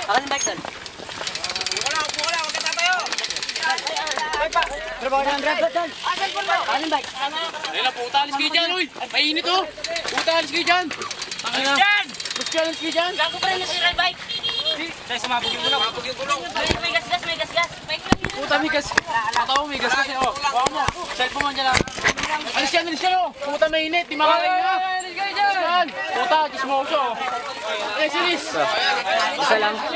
Akan yung bike doon. Upo ka lang, huwag ka tatayo. Pero baka ng drive doon. Akan yung bike. Ayun na, puta, alis kayo dyan, uy! Mainit oh! Puta, alis kayo dyan! Tangina! Yan! Puta, alis kayo dyan! Gago pa rin yung sira bike. Dahil sumabog yung gulong. Sumabog yung gulong. May gas, may gas. Puta, may gas! Mataw, may gas kasi oh! Baka mo! Cellphone mo dyan lang! Alis yan oh! Puta, mainit! Di makakain nyo! Alis kayo dyan! Puta, chismoso! Eh, sinis! Isa lang.